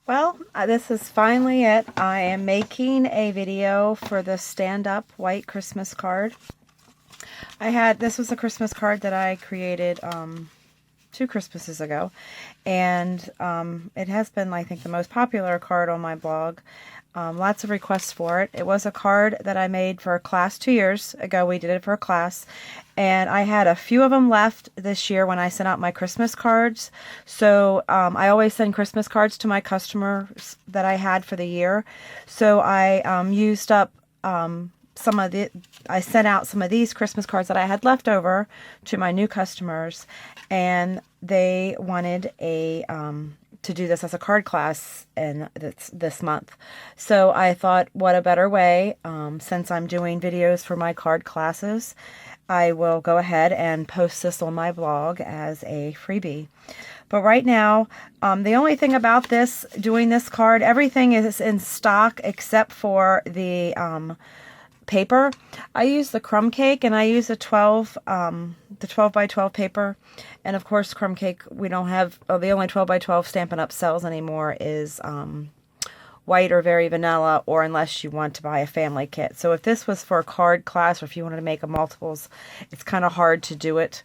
Well, this is finally it. I am making a video for the stand-up white Christmas card. This was a Christmas card that I created 2 Christmases ago, and it has been, I think, the most popular card on my blog. Lots of requests for it. It was a card that I made for a class 2 years ago. We did it for a class, and I had a few of them left this year when I sent out my Christmas cards. So I always send Christmas cards to my customers that I had for the year. So I used up I sent out some of these Christmas cards that I had left over to my new customers, and they wanted to do this as a card class in this month. So I thought, what a better way, since I'm doing videos for my card classes, I will go ahead and post this on my blog as a freebie. But right now, the only thing about doing this card, everything is in stock except for the paper. I use the Crumb Cake, and I use the 12 by 12 paper. And of course, Crumb Cake, we don't have, the only 12 by 12 Stampin' Up! Sells anymore is white or very vanilla, or unless you want to buy a family kit. So if this was for a card class, or if you wanted to make a multiples, it's kind of hard to do it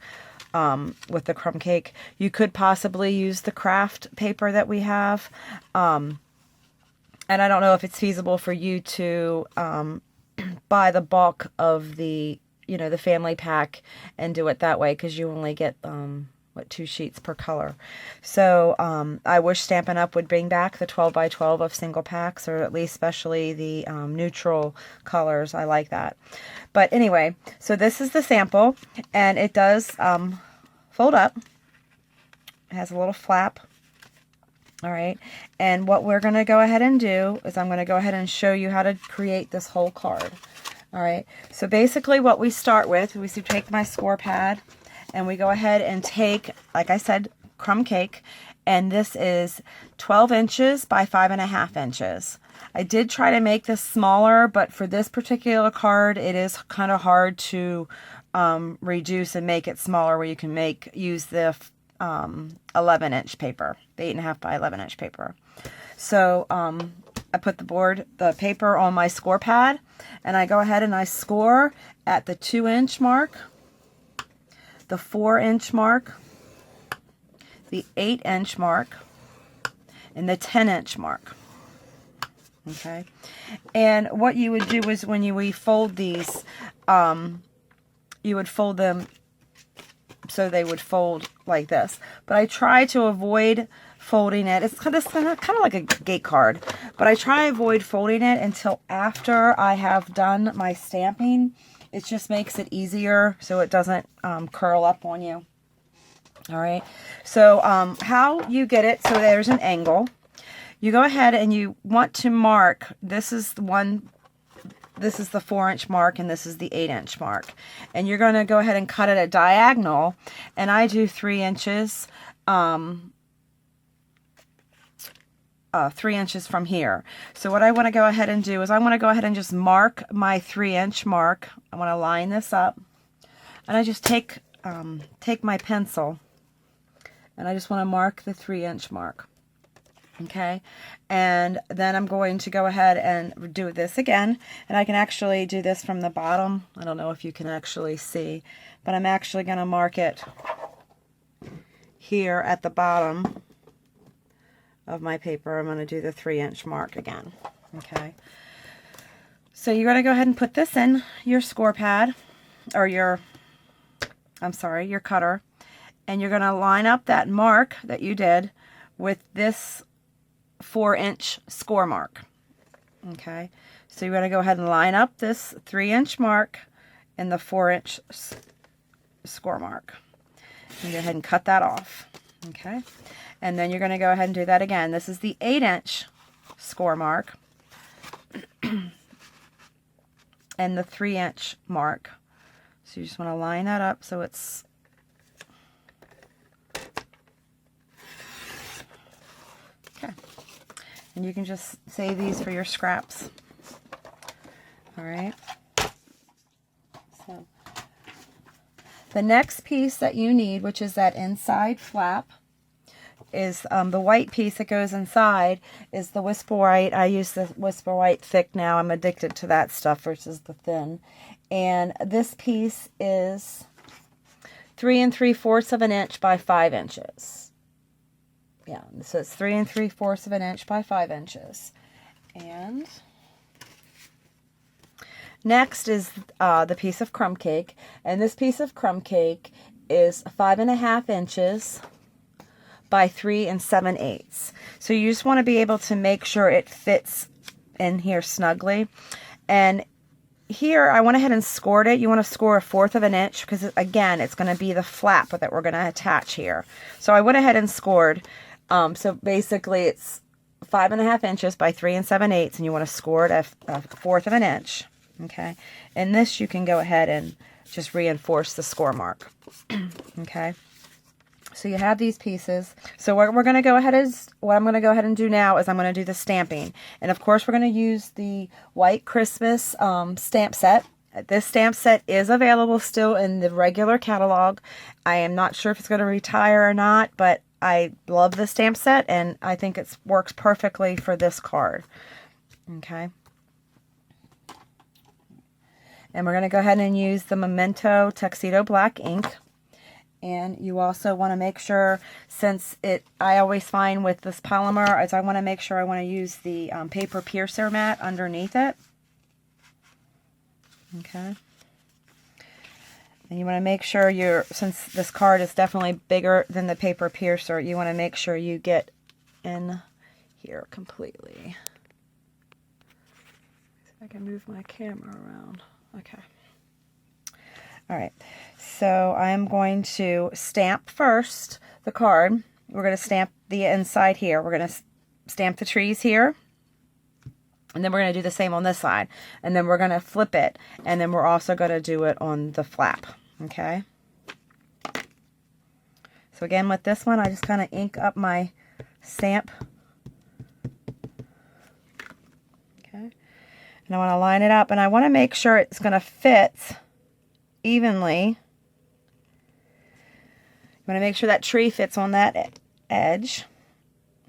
with the Crumb Cake. You could possibly use the craft paper that we have. And I don't know if it's feasible for you to buy the bulk of the family pack and do it that way, because you only get 2 sheets per color. So I wish Stampin' Up! Would bring back the 12 by 12 of single packs, or at least especially the neutral colors. I like that. But anyway, so this is the sample, and it does fold up. It has a little flap. All right, and what we're going to go ahead and do is I'm going to go ahead and show you how to create this whole card. All right, so basically what we start with, we take my score pad, and we go ahead and take, like I said, Crumb Cake, and this is 12 inches by 5.5 inches. I did try to make this smaller, but for this particular card, it is kind of hard to reduce and make it smaller, where you can use the 11-inch paper, the 8.5 by 11-inch paper. So I put the paper on my score pad, and I go ahead and I score at the 2-inch mark, the 4-inch mark, the 8-inch mark, and the 10-inch mark. Okay, and what you would do is when you fold these, you would fold them so they would fold like this. But I try to avoid folding it. It's kind of like a gate card, but I try to avoid folding it until after I have done my stamping. It just makes it easier so it doesn't curl up on you. All right, so how you get it so there's an angle. You go ahead and you want to mark, this is the 4-inch mark, and this is the 8-inch mark. And you're going to go ahead and cut it at diagonal, and I do 3 inches, 3 inches from here. So what I want to go ahead and do is I want to go ahead and just mark my 3-inch mark. I want to line this up, and I just take my pencil, and I just want to mark the 3-inch mark. Okay, and then I'm going to go ahead and do this again, and I can actually do this from the bottom. I don't know if you can actually see, but I'm actually going to mark it here at the bottom of my paper. I'm going to do the 3-inch mark again. Okay, so you're going to go ahead and put this in your score pad, or your cutter, and you're going to line up that mark that you did with this 4-inch score mark. Okay, so you're going to go ahead and line up this 3-inch mark and the 4-inch score mark, and go ahead and cut that off. Okay, and then you're going to go ahead and do that again. This is the 8-inch score mark and the 3-inch mark. So you just want to line that up so it's okay. And you can just save these for your scraps. All right. So the next piece that you need, which is that inside flap, is the white piece that goes inside is the Whisper White. I use the Whisper White thick now. I'm addicted to that stuff versus the thin. And this piece is 3 3/4 of an inch by 5 inches. Yeah, so it's 3 3/4 of an inch by 5 inches. And next is the piece of Crumb Cake. And this piece of Crumb Cake is 5.5 inches by 3 7/8. So you just want to be able to make sure it fits in here snugly. And here I went ahead and scored it. You want to score 1/4 of an inch because, again, it's going to be the flap that we're going to attach here. So I went ahead and scored. So basically it's 5.5 inches by 3 7/8, and you want to score it a 1/4 of an inch. Okay, and this you can go ahead and just reinforce the score mark. Okay, so you have these pieces. So what I'm going to go ahead and do now is I'm going to do the stamping, and of course we're going to use the White Christmas stamp set. This stamp set is available still in the regular catalog. I am not sure if it's going to retire or not, but I love the stamp set, and I think it works perfectly for this card. Okay. And we're going to go ahead and use the Memento Tuxedo Black ink. And you also want to make sure, since I always find with this polymer, is I want to make sure I want to use the paper piercer mat underneath it. Okay. And you want to make sure since this card is definitely bigger than the paper piercer, you want to make sure you get in here completely. See if I can move my camera around. Okay. All right. So I'm going to stamp first the card. We're going to stamp the inside here. We're going to stamp the trees here. And then we're going to do the same on this side. And then we're going to flip it. And then we're also going to do it on the flap. Okay. So again, with this one, I just kind of ink up my stamp. Okay. And I want to line it up. And I want to make sure it's going to fit evenly. You want to make sure that tree fits on that edge.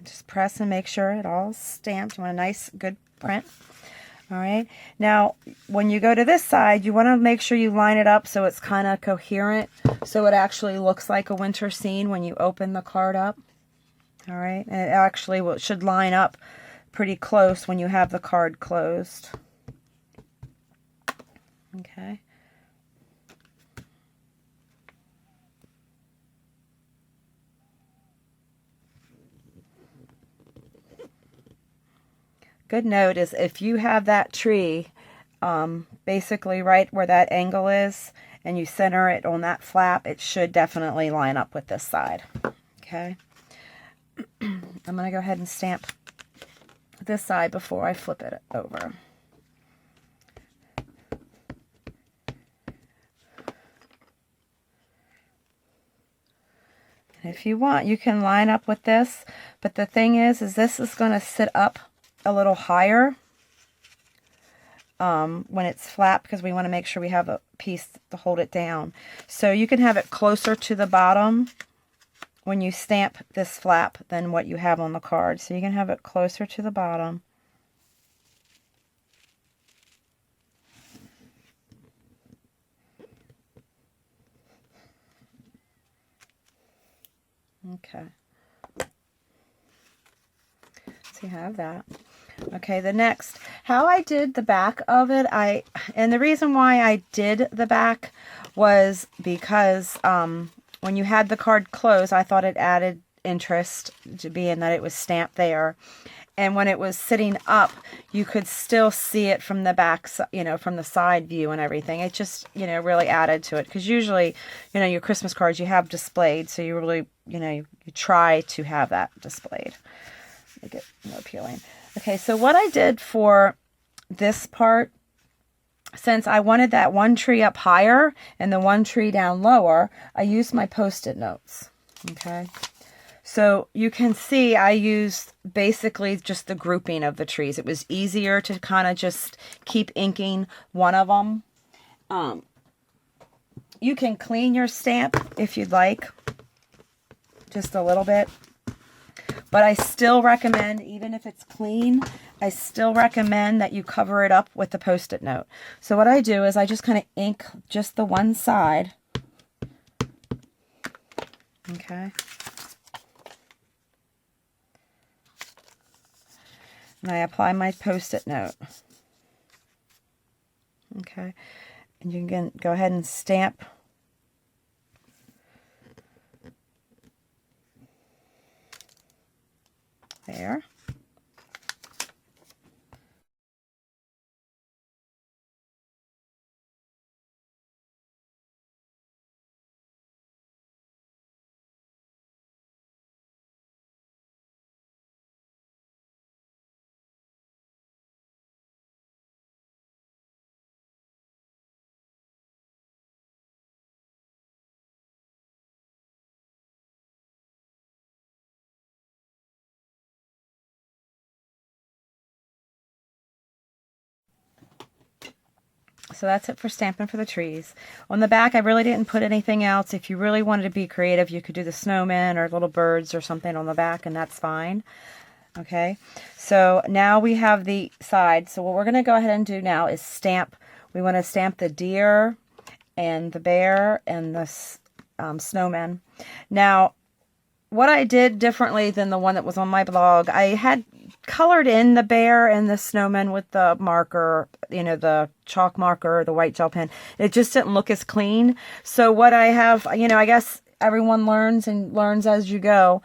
Just press and make sure it all stamped. You want a nice, good print. All right. Now, when you go to this side, you want to make sure you line it up so it's kind of coherent, so it actually looks like a winter scene when you open the card up. All right. And it actually should line up pretty close when you have the card closed. Okay. Good note is if you have that tree basically right where that angle is and you center it on that flap, it should definitely line up with this side. Okay. I'm going to go ahead and stamp this side before I flip it over. And if you want, you can line up with this, but the thing is this is going to sit up a little higher when it's flat, because we want to make sure we have a piece to hold it down. So you can have it closer to the bottom when you stamp this flap than what you have on the card. So you can have it closer to the bottom. Okay. So you have that. Okay, the next, how I did the back of it, and the reason why I did the back was because when you had the card closed, I thought it added interest to being that it was stamped there. And when it was sitting up, you could still see it from the back, you know, from the side view and everything. It just, you know, really added to it. Because usually, you know, your Christmas cards you have displayed, so you really, you know, you try to have that displayed. Make it more appealing. Okay, so what I did for this part, since I wanted that one tree up higher and the one tree down lower, I used my Post-it notes. Okay, so you can see I used basically just the grouping of the trees. It was easier to kind of just keep inking one of them. You can clean your stamp if you'd like, just a little bit. But I still recommend, even if it's clean, I still recommend that you cover it up with the Post-it note. So what I do is I just kind of ink just the one side. Okay. And I apply my Post-it note. Okay. And you can go ahead and stamp. There. So that's it for Stampin' for the trees. On the back, I really didn't put anything else. If you really wanted to be creative, you could do the snowmen or little birds or something on the back, and that's fine. Okay, so now we have the side. So what we're going to go ahead and do now is stamp. We want to stamp the deer and the bear and the snowman. Now, what I did differently than the one that was on my blog, I had colored in the bear and the snowman with the marker, you know, the chalk marker, the white gel pen. It just didn't look as clean. So what I have, you know, I guess everyone learns and learns as you go.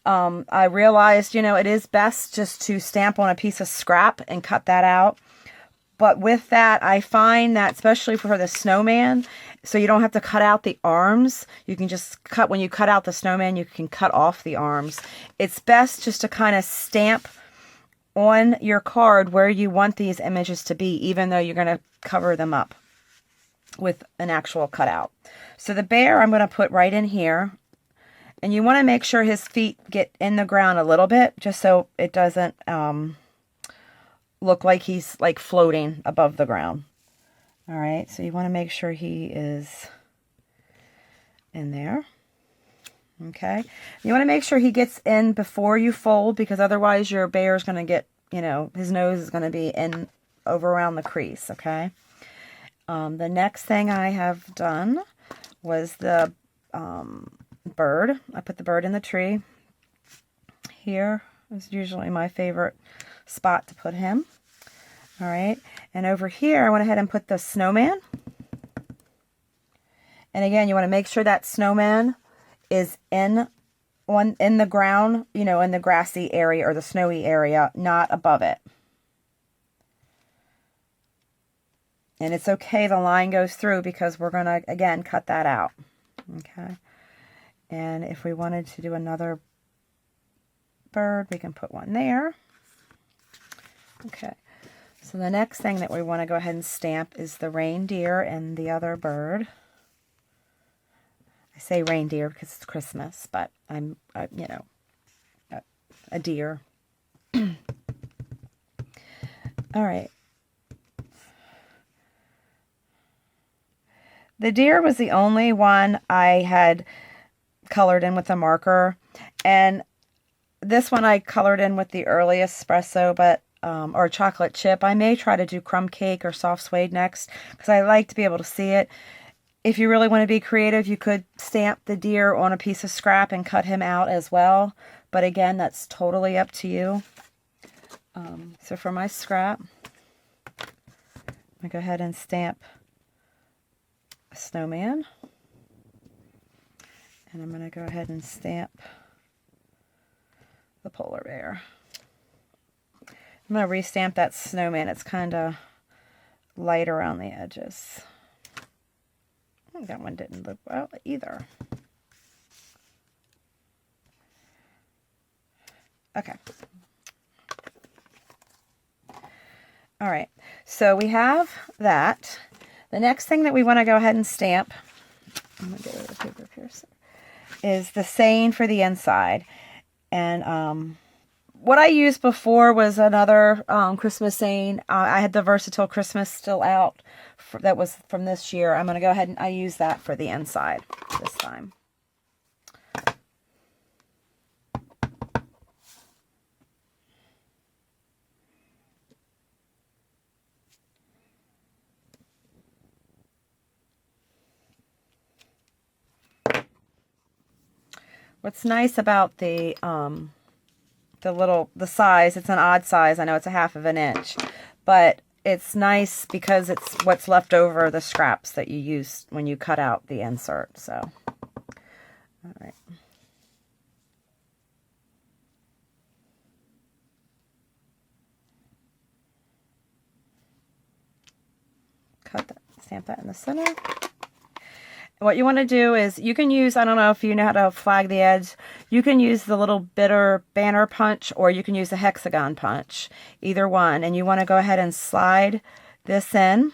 I realized, you know, it is best just to stamp on a piece of scrap and cut that out. But with that, I find that especially for the snowman, so you don't have to cut out the arms. You can just cut, when you cut out the snowman, you can cut off the arms. It's best just to kind of stamp on your card where you want these images to be, even though you're going to cover them up with an actual cutout. So the bear I'm going to put right in here. And you want to make sure his feet get in the ground a little bit, just so it doesn't look like he's like floating above the ground. All right, so you want to make sure he is in there. Okay, you want to make sure he gets in before you fold, because otherwise your bear is going to get, you know, his nose is going to be in over around the crease. Okay, the next thing I have done was the bird. I put the bird in the tree. Here is usually my favorite spot to put him. All right, and over here I went ahead and put the snowman. And again, you want to make sure that snowman is in the ground, you know, in the grassy area or the snowy area, not above it. And it's okay, the line goes through, because we're going to, again, cut that out. Okay. And if we wanted to do another bird, we can put one there. Okay. So the next thing that we want to go ahead and stamp is the reindeer and the other bird. I say reindeer because it's Christmas, but I'm, you know, a deer. All right. The deer was the only one I had colored in with a marker, and this one I colored in with the early espresso, but or chocolate chip. I may try to do crumb cake or soft suede next, because I like to be able to see it. If you really want to be creative, you could stamp the deer on a piece of scrap and cut him out as well, but again, that's totally up to you. So for my scrap, I'm going to go ahead and stamp a snowman. And I'm going to go ahead and stamp the polar bear. I'm going to restamp that snowman. It's kind of light around the edges. That one didn't look well either. Okay. All right. So we have that. The next thing that we want to go ahead and stamp, I'm going to get rid of the paper piercer, is the saying for the inside. And what I used before was another Christmas saying. I had the Versatile Christmas still out. That was from this year. I'm going to go ahead and I use that for the inside this time. What's nice about the size, it's an odd size. I know it's a 1/2 of an inch, but it's nice because it's what's left over, the scraps that you use when you cut out the insert. So, all right. Cut that, stamp that in the center. What you want to do is, you can use, I don't know if you know how to flag the edge, you can use the little bitter banner punch, or you can use the hexagon punch, either one. And you want to go ahead and slide this in,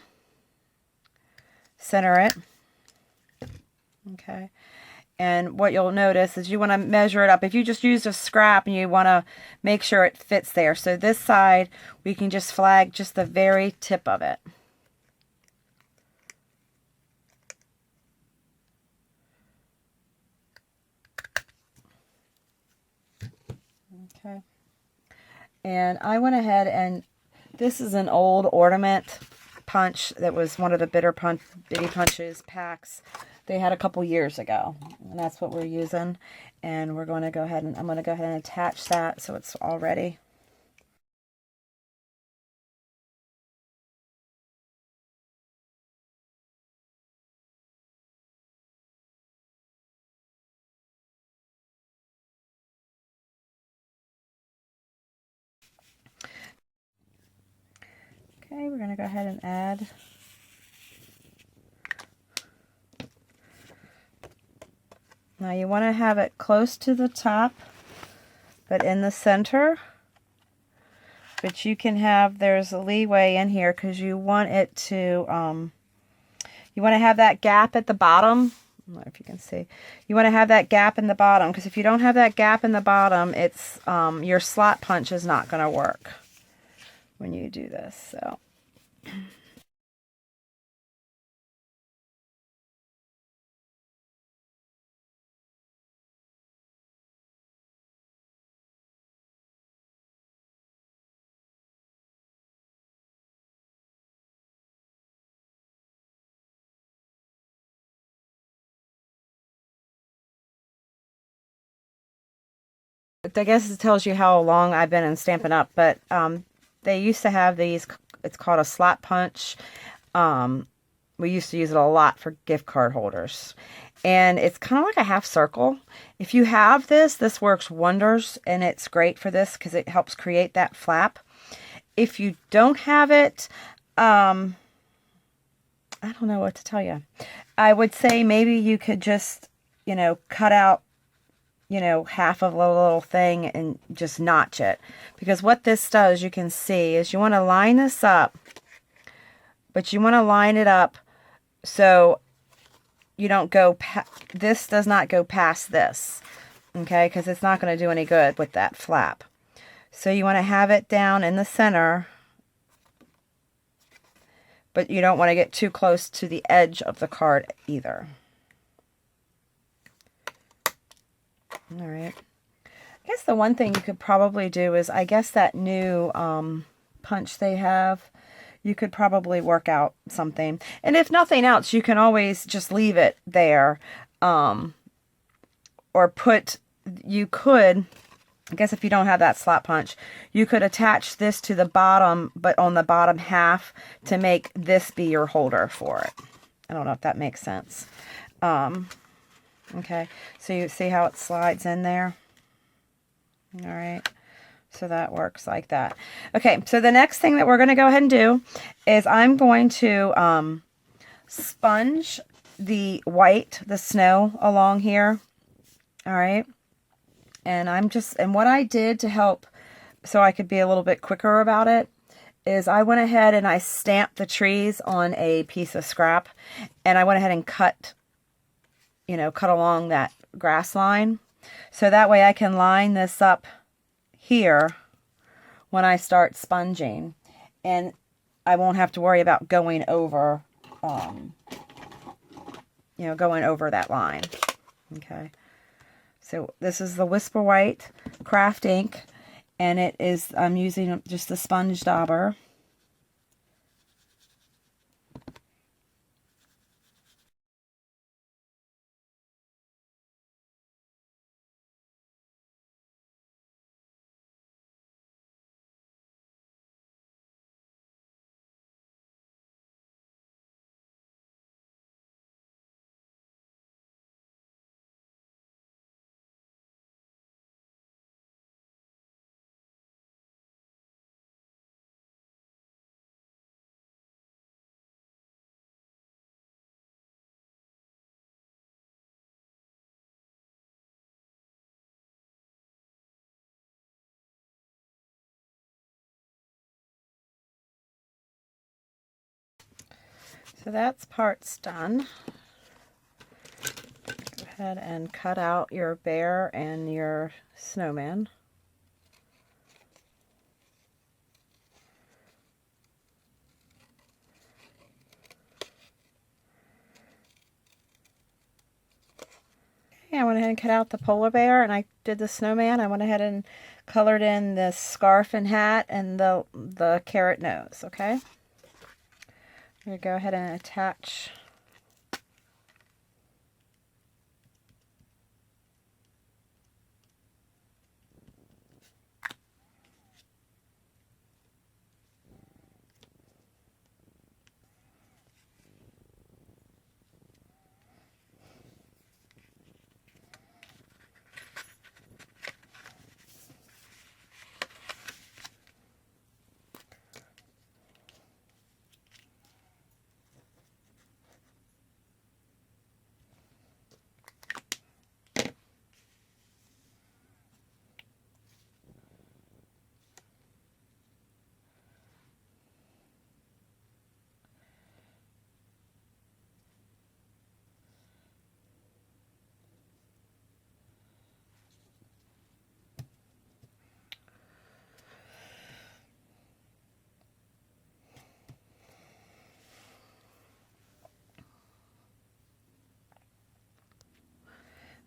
center it, okay. And what you'll notice is you want to measure it up. If you just used a scrap and you want to make sure it fits there. So this side, we can just flag just the very tip of it. Okay. And I went ahead and, this is an old ornament punch that was one of the bitty punches packs they had a couple years ago, and that's what we're using. And we're going to go ahead and, I'm going to go ahead and attach that so it's all ready. Okay, we're going to go ahead and add now. You want to have it close to the top, but in the center. But you can have, there's a leeway in here because you want it to, you want to have that gap at the bottom. I don't know if you can see. You want to have that gap in the bottom, because if you don't have that gap in the bottom, it's your slot punch is not going to work when you do this. So. I guess it tells you how long I've been in Stampin' Up, but they used to have these, it's called a slot punch. We used to use it a lot for gift card holders. And it's kind of like a half circle. If you have this, this works wonders, and it's great for this because it helps create that flap. If you don't have it, I don't know what to tell you. I would say maybe you could just, you know, cut out, you know, half of a little thing and just notch it. Because what this does, you can see, is you want to line this up, but you want to line it up so you don't go, this does not go past this, okay, because it's not going to do any good with that flap. So you want to have it down in the center, but you don't want to get too close to the edge of the card either. All right. I guess the one thing you could probably do is, I guess that new punch they have, you could probably work out something. And if nothing else, you can always just leave it there. Or put, you could, I guess if you don't have that slot punch, you could attach this to the bottom, but on the bottom half, to make this be your holder for it. I don't know if that makes sense. Okay, so you see how it slides in there? All right, so that works like that. Okay, so the next thing that we're going to go ahead and do is I'm going to sponge the white, the snow along here. All right, and and what I did to help so I could be a little bit quicker about it is I went ahead and I stamped the trees on a piece of scrap, and I went ahead and cut, you know, cut along that grass line. So that way I can line this up here when I start sponging. And I won't have to worry about going over, you know, going over that line. Okay. So this is the Whisper White Craft Ink. And it is, I'm using just the sponge dauber. So that's parts done. Go ahead and cut out your bear and your snowman. Okay, I went ahead and cut out the polar bear, and I did the snowman. I went ahead and colored in the scarf and hat and the carrot nose, okay? I'm going to go ahead and attach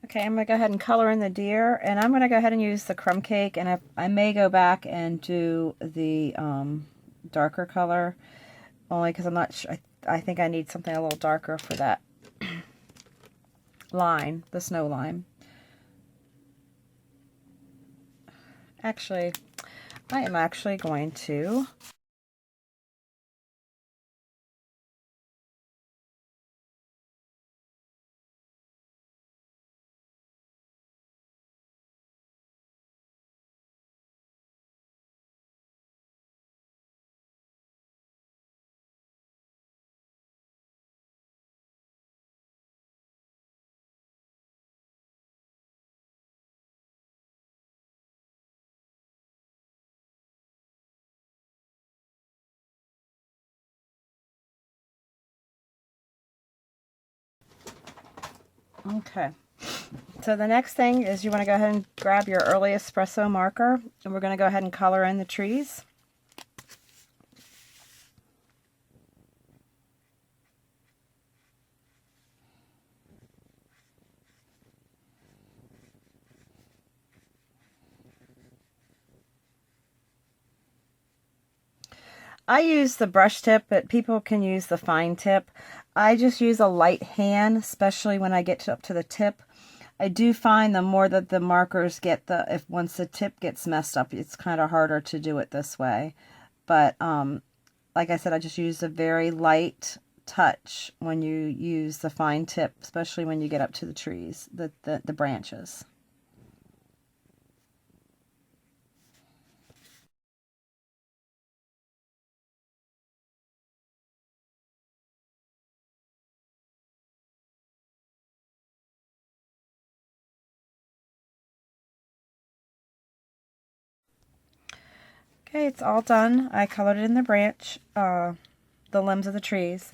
Okay, I'm going to go ahead and color in the deer, and I'm going to go ahead and use the crumb cake, and I may go back and do the darker color, only because I'm not sure. I think I need something a little darker for that line, the snow line. Actually, I am actually going to okay. So the next thing is you want to go ahead and grab your early espresso marker, and we're going to go ahead and color in the trees. I use the brush tip, but people can use the fine tip. I just use a light hand, especially when I get up to the tip. I do find the more that the markers get, once the tip gets messed up, it's kind of harder to do it this way. But like I said, I just use a very light touch when you use the fine tip, especially when you get up to the trees, the branches. Okay, it's all done. I colored it in the branch, the limbs of the trees.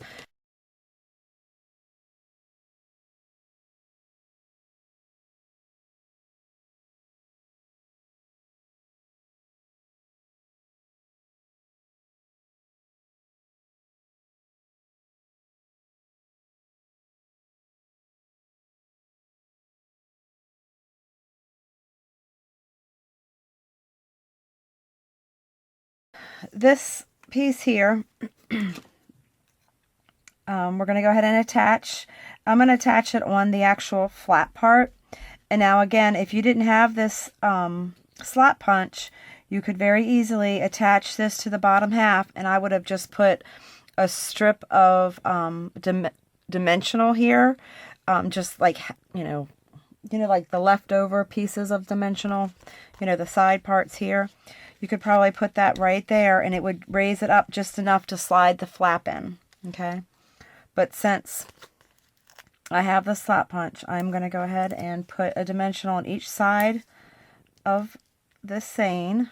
This piece here, we're going to go ahead and attach. I'm going to attach it on the actual flat part. And now again, if you didn't have this slot punch, you could very easily attach this to the bottom half, and I would have just put a strip of dimensional here, just like, like the leftover pieces of dimensional, the side parts here. You could probably put that right there, and it would raise it up just enough to slide the flap in, okay? But since I have the slot punch, I'm going to go ahead and put a dimensional on each side of this seine.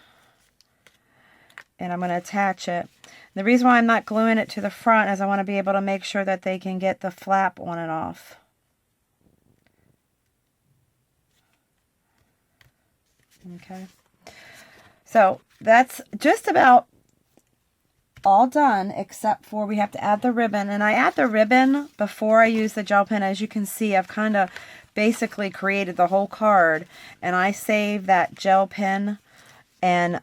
and I'm going to attach it. The reason why I'm not gluing it to the front is I want to be able to make sure that they can get the flap on and off. Okay, so that's just about all done, except for we have to add the ribbon. And I add the ribbon before I use the gel pen. As you can see, I've kind of basically created the whole card, and I save that gel pen and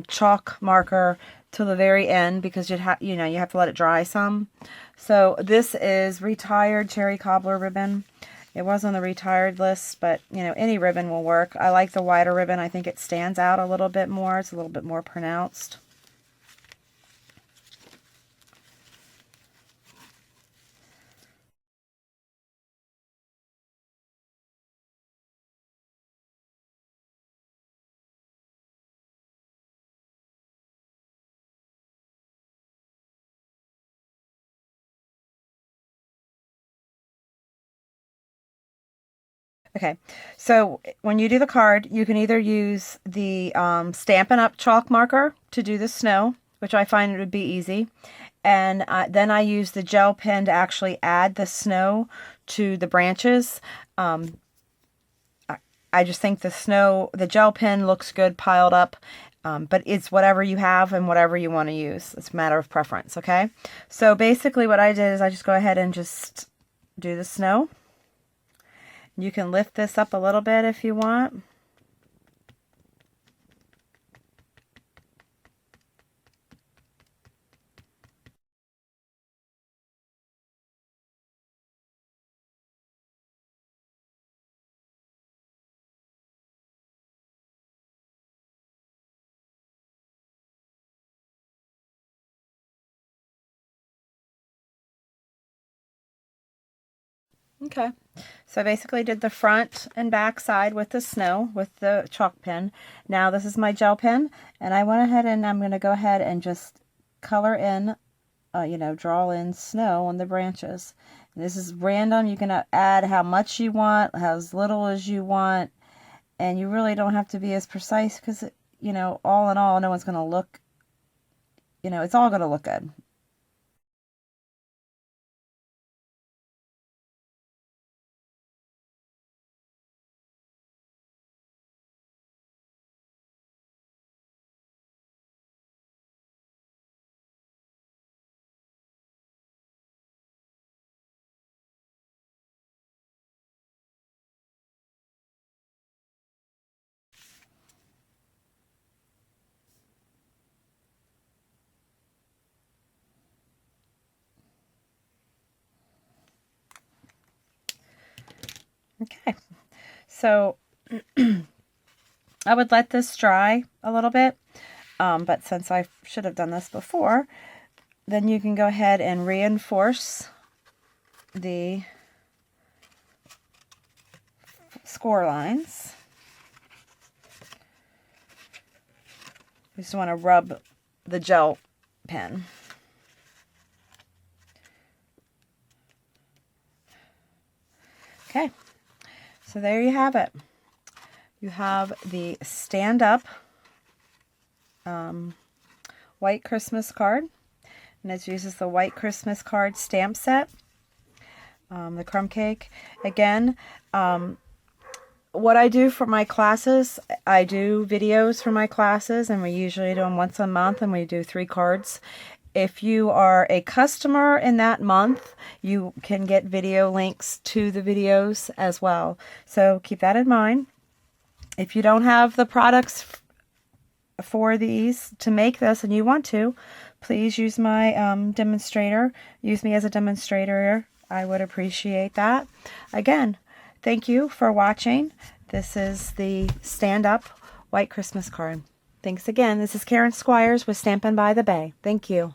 chalk marker till the very end, because you have to let it dry some. So this is retired cherry cobbler ribbon. It was on the retired list, but any ribbon will work. I like the wider ribbon. I think it stands out a little bit more. It's a little bit more pronounced. Okay, so when you do the card, you can either use the Stampin' Up! Chalk marker to do the snow, which I find it would be easy. And then I use the gel pen to actually add the snow to the branches. I just think the gel pen looks good piled up, but it's whatever you have and whatever you want to use. It's a matter of preference, okay? So basically what I did is I just go ahead and just do the snow. You can lift this up a little bit if you want. Okay, so I basically did the front and back side with the snow with the chalk pen. Now this is my gel pen, and I went ahead and I'm going to go ahead and just color in, draw in snow on the branches. And this is random. You can add how much you want, as little as you want, and you really don't have to be as precise because, all in all, no one's going to look, it's all going to look good. Okay, so I would let this dry a little bit, but since I should have done this before, then you can go ahead and reinforce the score lines. You just want to rub the gel pen. Okay, so there you have it. You have the stand-up white Christmas card, and it uses the white Christmas card stamp set, the Crumb Cake. Again, what I do for my classes, I do videos for my classes, and we usually do them once a month, and we do 3 cards. If you are a customer in that month, you can get video links to the videos as well. So keep that in mind. If you don't have the products for these to make this and you want to, please use my demonstrator. Use me as a demonstrator. I would appreciate that. Again, thank you for watching. This is the stand-up white Christmas card. Thanks again. This is Karen Squires with Stampin' by the Bay. Thank you.